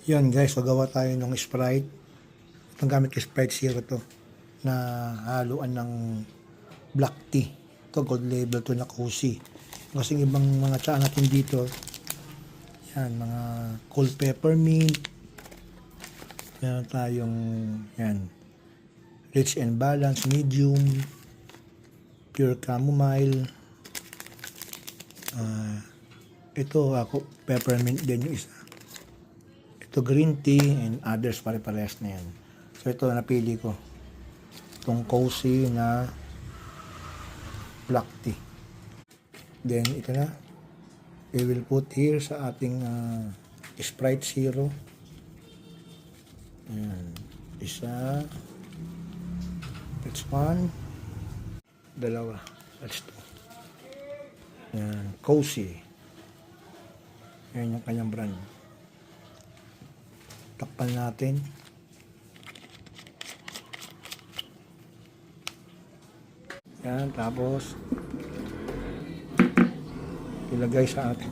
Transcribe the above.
Yan guys, magawa tayo ng Sprite. Itong gamit ko Sprite Zero to na haluan ng black tea. Ito gold label to na cozy. Kasi ibang mga tsaa natin dito, yan, mga cold peppermint. Meron tayong yan, rich and balanced, medium, pure chamomile. Ito ako, peppermint din yung isa. Ito green tea and others pare-parehas na yan. So ito napili ko. Itong cozy na black tea. Then ito na. We will put here sa ating Sprite Zero. Ayan. Isa. That's one. Dalawa. That's two. Ayan. Cozy. Ayan yung kanyang brand. Takpan natin. Yan, tapos ilagay sa atin.